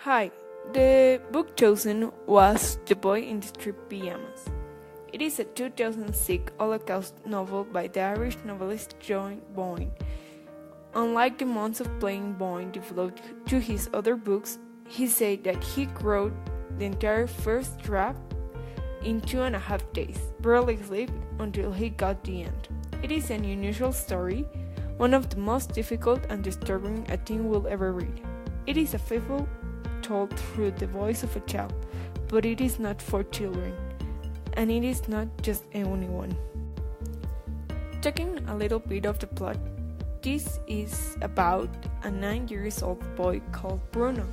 Hi, the book chosen was The Boy in the Striped Pyjamas. It is a 2006 Holocaust novel by the Irish novelist John Boyne. Unlike the months of playing Boyne devoted to his other books, he said that he wrote the entire first draft in 2.5 days, barely slept until he got the end. It is an unusual story, one of the most difficult and disturbing a teen will ever read. It is a fable told through the voice of a child, but it is not for children, and it is not just anyone. Talking a little bit of the plot, this is about a 9-year-old boy called Bruno.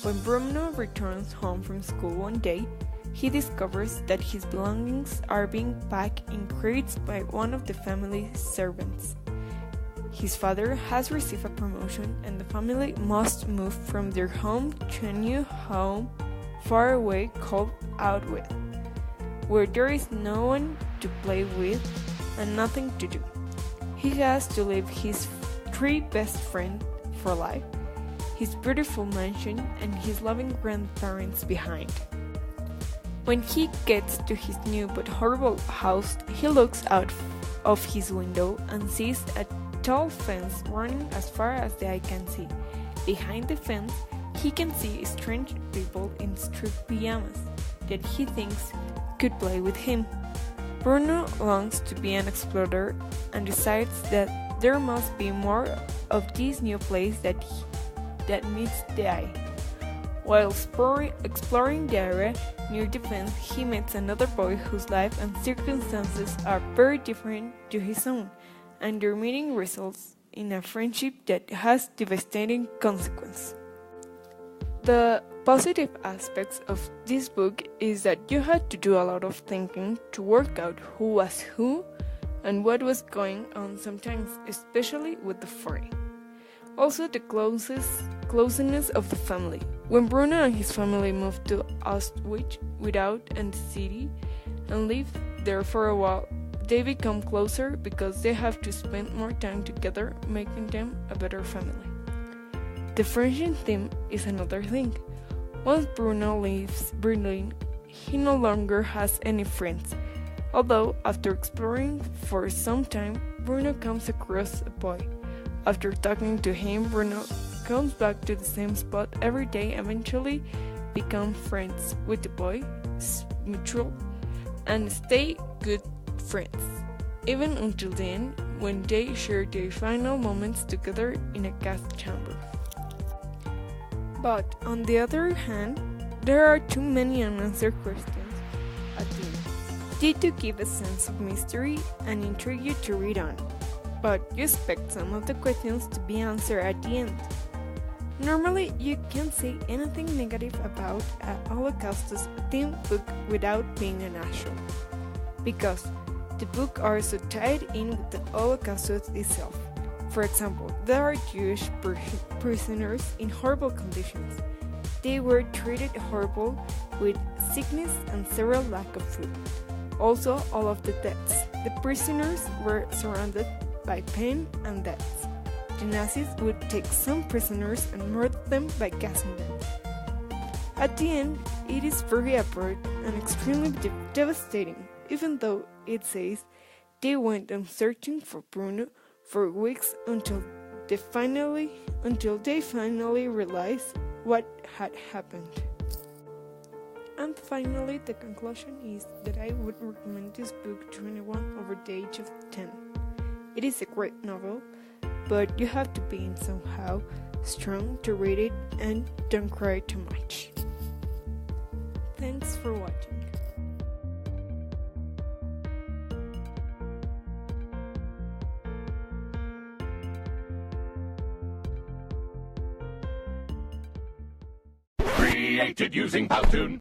When Bruno returns home from school one day, he discovers that his belongings are being packed in crates by one of the family's servants. His father has received a promotion and the family must move from their home to a new home far away called Outwith, where there is no one to play with and nothing to do. He has to leave his 3 best friends for life, his beautiful mansion, and his loving grandparents behind. When he gets to his new but horrible house, he looks out of his window and sees a tall fence running as far as the eye can see. Behind the fence, he can see strange people in striped pajamas that he thinks could play with him. Bruno longs to be an explorer and decides that there must be more of this new place that meets the eye. While exploring the area near the fence, he meets another boy whose life and circumstances are very different to his own, and their meeting results in a friendship that has devastating consequences. The positive aspects of this book is that you had to do a lot of thinking to work out who was who and what was going on sometimes, especially with the foreign. Also, the closeness of the family. When Bruno and his family moved to Auschwitz without and the city and lived there for a while, they become closer because they have to spend more time together, making them a better family. The friendship theme is another thing. Once Bruno leaves Berlin, he no longer has any friends. Although, after exploring for some time, Bruno comes across a boy. After talking to him, Bruno comes back to the same spot every day, eventually become friends with the boy, mutual, and stay good friends, even until the end when they share their final moments together in a gas chamber. But on the other hand, there are too many unanswered questions at the end. They do give a sense of mystery and intrigue you to read on, but you expect some of the questions to be answered at the end. Normally, you can't say anything negative about a Holocaust themed book without being an asshole, because the books are so tied in with the Holocaust itself. For example, there are Jewish prisoners in horrible conditions. They were treated horrible with sickness and severe lack of food. Also, all of the deaths. The prisoners were surrounded by pain and deaths. The Nazis would take some prisoners and murder them by gassing them. At the end, it is very absurd and extremely devastating, even though it says they went on searching for Bruno for weeks until they finally realized what had happened. And finally, the conclusion is that I would recommend this book to anyone over the age of 10. It is a great novel, but you have to be somehow strong to read it and don't cry too much. Thanks for watching. Created using Powtoon.